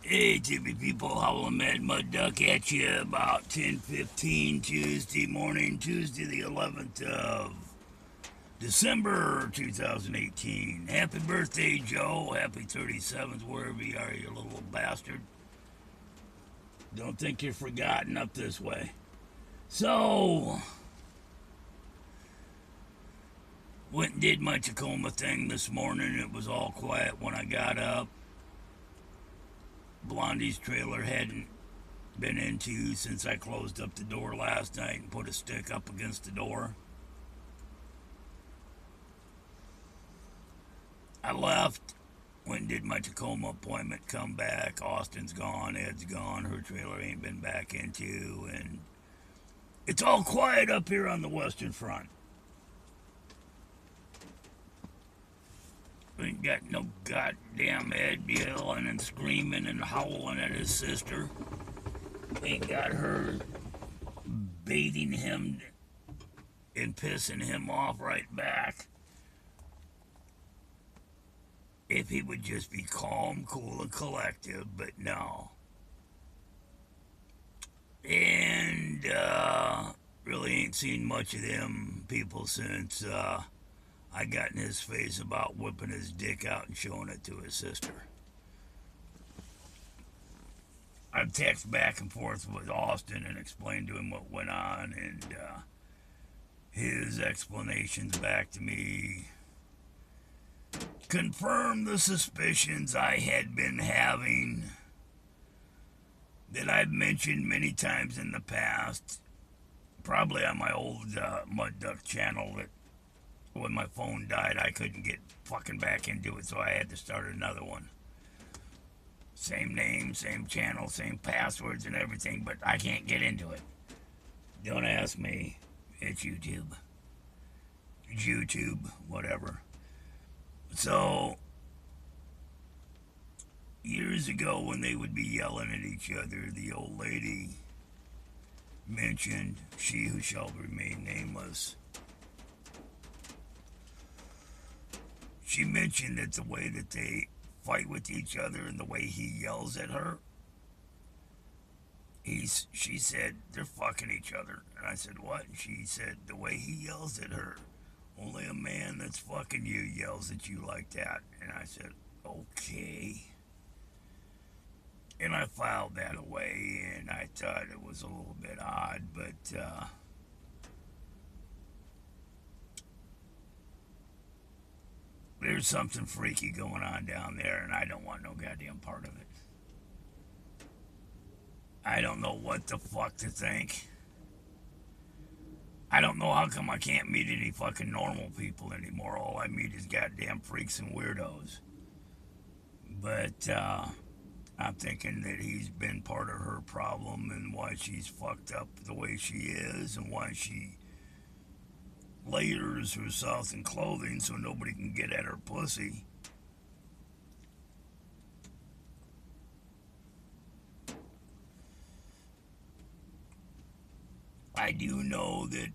Hey, Tippy people, Howlin' Mad Mud Duck at you about 10:15 Tuesday morning, Tuesday the 11th of December 2018. Happy birthday, Joe. Happy 37th, wherever you are, you little bastard. Don't think you're forgotten up this way. So, went and did my Tacoma thing this morning. It was all quiet when I got up. Blondie's trailer hadn't been into since I closed up the door last night and put a stick up against the door. I left, went and did my Tacoma appointment, come back. Austin's gone, Ed's gone, her trailer ain't been back into, and it's all quiet up here on the Western Front. Ain't got no goddamn Ed yelling and screaming and howling at his sister. Ain't got her baiting him and pissing him off right back. If he would just be calm, cool, and collective, but no. And really ain't seen much of them people since I got in his face about whipping his dick out and showing it to his sister. I've texted back and forth with Austin and explained to him what went on, and his explanations back to me confirmed the suspicions I had been having that I've mentioned many times in the past, probably on my old Mud Duck channel, that when my phone died I couldn't get fucking back into it, so I had to start another one. Same name, same channel, same passwords and everything, but I can't get into it. Don't ask me. It's YouTube. YouTube, whatever. So, years ago when they would be yelling at each other, the old lady mentioned, she who shall remain nameless, she mentioned that the way that they fight with each other and the way he yells at her, she said, they're fucking each other. And I said, what? And she said, the way he yells at her, only a man that's fucking you yells at you like that. And I said, okay. And I filed that away, and I thought it was a little bit odd, but there's something freaky going on down there, and I don't want no goddamn part of it. I don't know what the fuck to think. I don't know how come I can't meet any fucking normal people anymore. All I meet is goddamn freaks and weirdos. But I'm thinking that he's been part of her problem and why she's fucked up the way she is and why she layers herself in clothing so nobody can get at her pussy. I do know that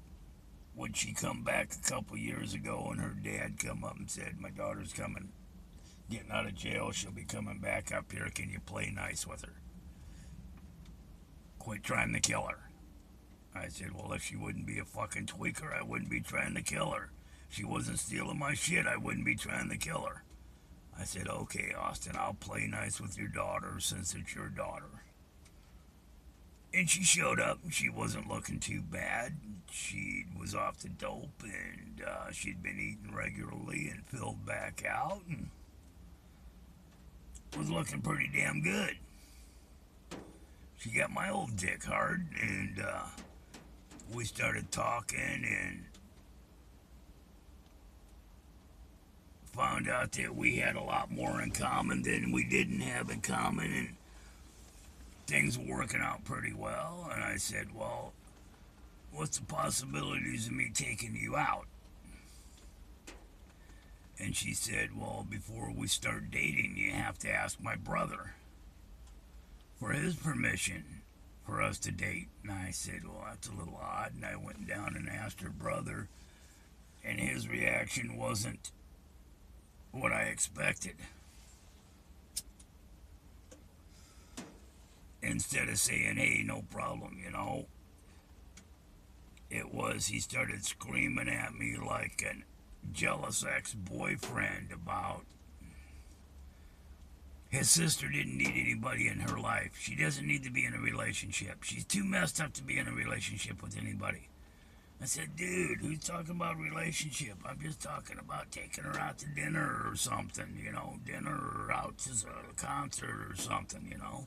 when she come back a couple years ago and her dad come up and said, my daughter's coming, getting out of jail, she'll be coming back up here, can you play nice with her? Quit trying to kill her. I said, well, if she wouldn't be a fucking tweaker, I wouldn't be trying to kill her. If she wasn't stealing my shit, I wouldn't be trying to kill her. I said, okay, Austin, I'll play nice with your daughter since it's your daughter. And she showed up, and she wasn't looking too bad. She was off the dope, and she'd been eating regularly and filled back out, and was looking pretty damn good. She got my old dick hard, and we started talking, and found out that we had a lot more in common than we didn't have in common, and things were working out pretty well. And I said, well, what's the possibilities of me taking you out? And she said, well, before we start dating, you have to ask my brother for his permission for us to date. And I said, well, that's a little odd. And I went down and asked her brother, and his reaction wasn't what I expected. instead of saying, hey, no problem, you know, he started screaming at me like a jealous ex-boyfriend about his sister didn't need anybody in her life. She doesn't need to be in a relationship. She's too messed up to be in a relationship with anybody. I said, dude, who's talking about relationship? I'm just talking about taking her out to dinner or something, you know, dinner or out to a concert or something, you know.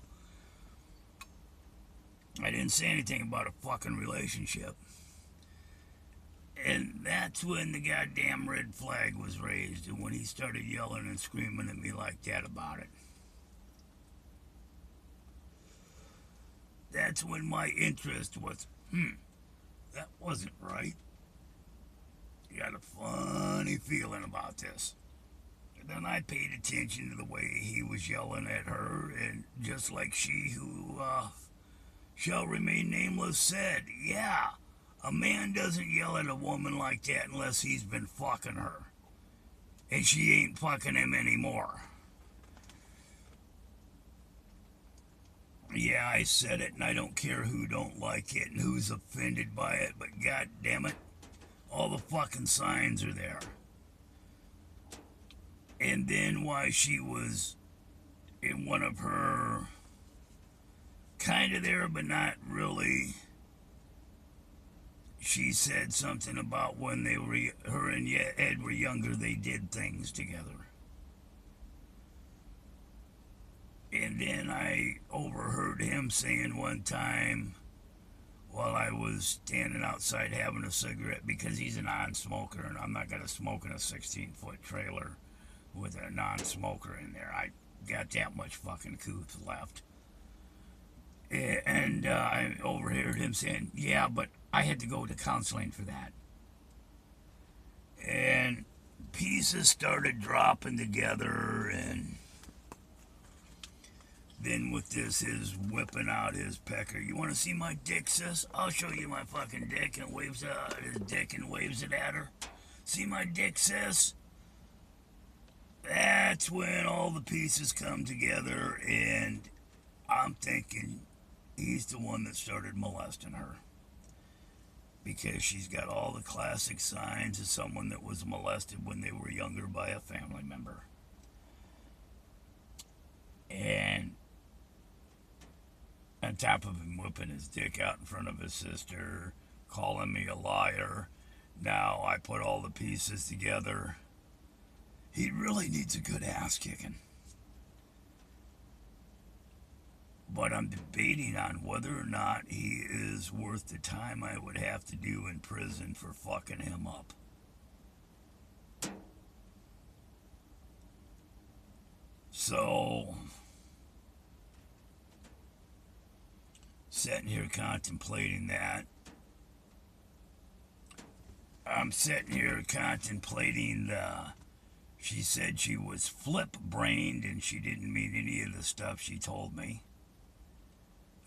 I didn't say anything about a fucking relationship. And that's when the goddamn red flag was raised, and when he started yelling and screaming at me like that about it. That's when my interest was, that wasn't right. I got a funny feeling about this. And then I paid attention to the way he was yelling at her, and just like she who shall remain nameless said, yeah, a man doesn't yell at a woman like that unless he's been fucking her. And she ain't fucking him anymore. Yeah, I said it, and I don't care who don't like it and who's offended by it, but god damn it, all the fucking signs are there. And then why she was in one of her kind of there, but not really. She said something about when her and Ed were younger, they did things together. And then I overheard him saying one time while I was standing outside having a cigarette, because he's a non-smoker and I'm not going to smoke in a 16-foot trailer with a non-smoker in there. I got that much fucking couth left. And I overheard him saying, yeah, but I had to go to counseling for that. And pieces started dropping together, and then with this, his whipping out his pecker. You want to see my dick, sis? I'll show you my fucking dick, and waves his dick and waves it at her. See my dick, sis? That's when all the pieces come together, and I'm thinking he's the one that started molesting her. Because she's got all the classic signs of someone that was molested when they were younger by a family member. And on top of him whipping his dick out in front of his sister, calling me a liar, now I put all the pieces together. He really needs a good ass kicking. But I'm debating on whether or not he is worth the time I would have to do in prison for fucking him up. So, sitting here contemplating that. I'm sitting here contemplating she said she was flip-brained and she didn't mean any of the stuff she told me.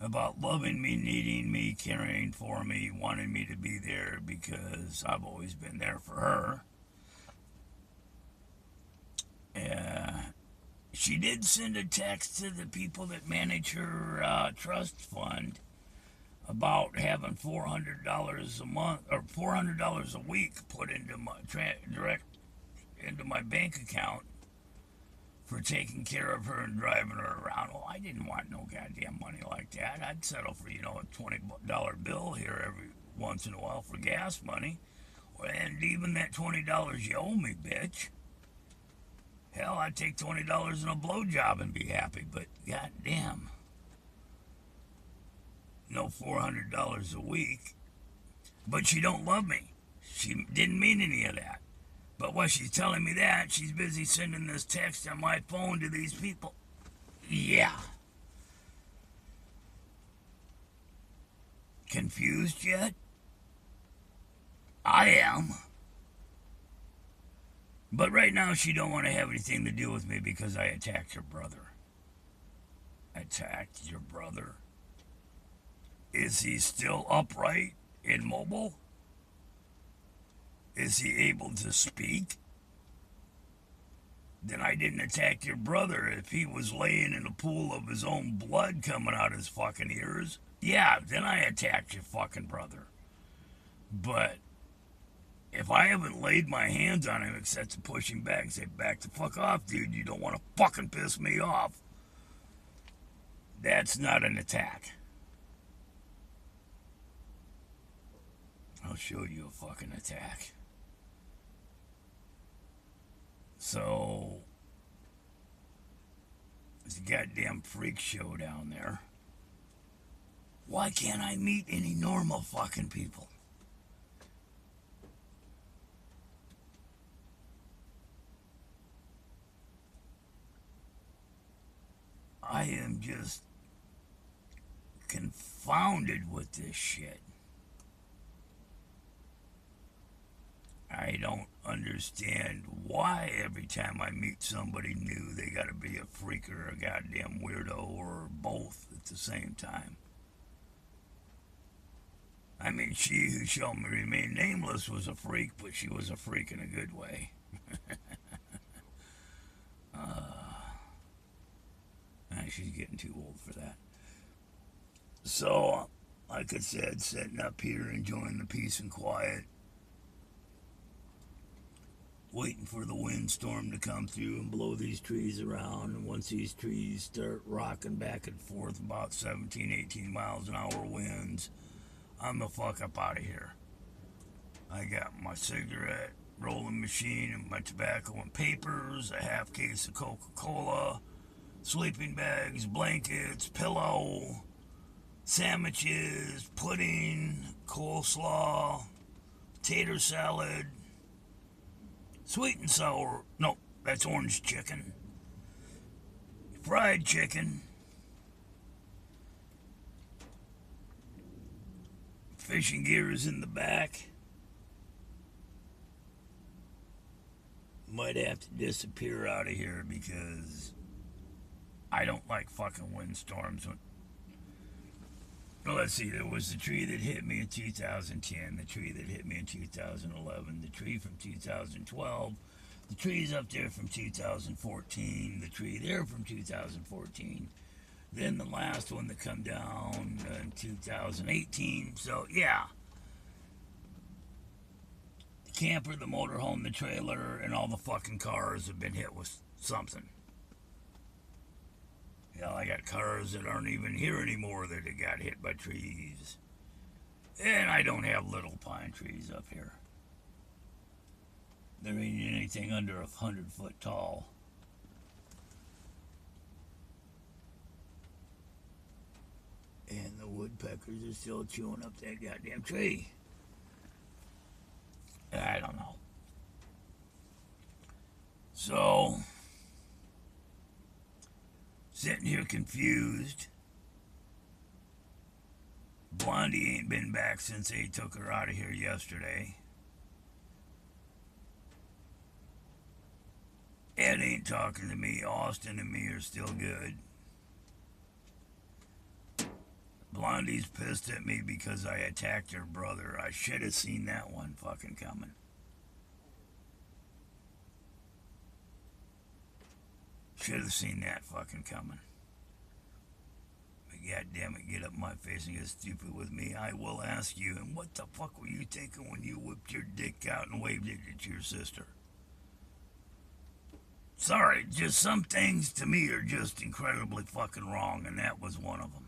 About loving me, needing me, caring for me, wanting me to be there because I've always been there for her. She did send a text to the people that manage her trust fund about having $400 a month or $400 a week put into my direct into my bank account for taking care of her and driving her around. Well, I didn't want no goddamn money like that. I'd settle for, a $20 bill here every once in a while for gas money. And even that $20 you owe me, bitch. Hell, I'd take $20 in a blowjob and be happy, but goddamn. No $400 a week. But she don't love me. She didn't mean any of that. But while she's telling me that, she's busy sending this text on my phone to these people. Yeah. Confused yet? I am. But right now she don't want to have anything to do with me because I attacked her brother. Attacked your brother? Is he still upright and mobile? Is he able to speak? then I didn't attack your brother. If he was laying in a pool of his own blood coming out his fucking ears, yeah, then I attacked your fucking brother. But if I haven't laid my hands on him except to push him back and say, back the fuck off, dude, you don't want to fucking piss me off, that's not an attack. I'll show you a fucking attack. So, it's a goddamn freak show down there. Why can't I meet any normal fucking people? I am just confounded with this shit. I don't understand why every time I meet somebody new, they gotta be a freak or a goddamn weirdo or both at the same time. I mean, she who shall remain nameless was a freak, but she was a freak in a good way. She's getting too old for that. So, like I said, sitting up here enjoying the peace and quiet, waiting for the windstorm to come through and blow these trees around. And once these trees start rocking back and forth about 17, 18 miles an hour winds, I'm the fuck up out of here. I got my cigarette rolling machine and my tobacco and papers, a half case of Coca-Cola, sleeping bags, blankets, pillow, sandwiches, pudding, coleslaw, tater salad, sweet and sour, no, that's orange chicken, fried chicken, fishing gear is in the back. Might have to disappear out of here because I don't like fucking windstorms. Well, let's see, there was the tree that hit me in 2010, the tree that hit me in 2011, the tree from 2012, the trees up there from 2014, the tree there from 2014, then the last one that come down in 2018. So, yeah. The camper, the motorhome, the trailer, and all the fucking cars have been hit with something. Hell, I got cars that aren't even here anymore that have got hit by trees. And I don't have little pine trees up here. There ain't anything under 100 foot tall. And the woodpeckers are still chewing up that goddamn tree. I don't know. So, sitting here confused. Blondie ain't been back since they took her out of here yesterday. Ed ain't talking to me. Austin and me are still good. Blondie's pissed at me because I attacked her brother. I should have seen that one fucking coming. Should have seen that fucking coming. But goddammit, get up my face and get stupid with me. I will ask you, and what the fuck were you thinking when you whipped your dick out and waved it at your sister? Sorry, just some things to me are just incredibly fucking wrong, and that was one of them.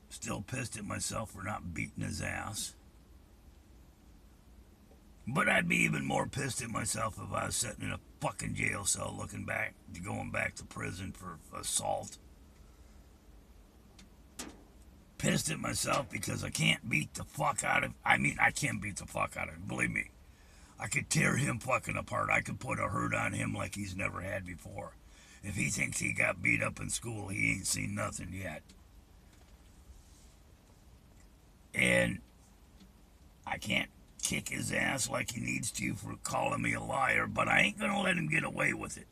Still pissed at myself for not beating his ass. But I'd be even more pissed at myself if I was sitting in a fucking jail cell going back to prison for assault. Pissed at myself because I can't beat the fuck out of... I can beat the fuck out of him, believe me. I could tear him fucking apart. I could put a hurt on him like he's never had before. If he thinks he got beat up in school, he ain't seen nothing yet. And I can't kick his ass like he needs to for calling me a liar, but I ain't gonna let him get away with it.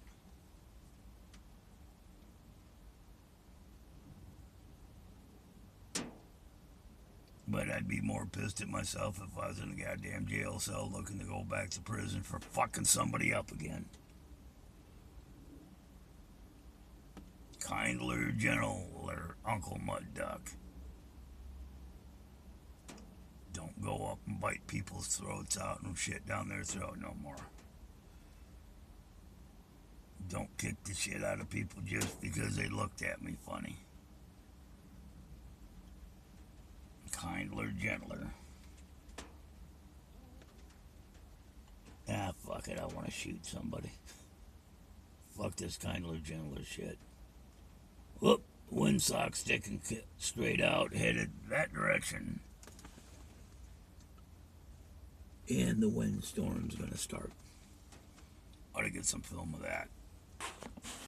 But I'd be more pissed at myself if I was in a goddamn jail cell looking to go back to prison for fucking somebody up again. kindler, gentler Uncle Mud Duck. Don't go up and bite people's throats out and shit down their throat no more. Don't kick the shit out of people just because they looked at me funny. Kindler, gentler. Ah, fuck it, I want to shoot somebody. Fuck this kindler, gentler shit. Whoop, windsock sticking straight out, headed that direction. And the windstorm's gonna start. Ought to get some film of that.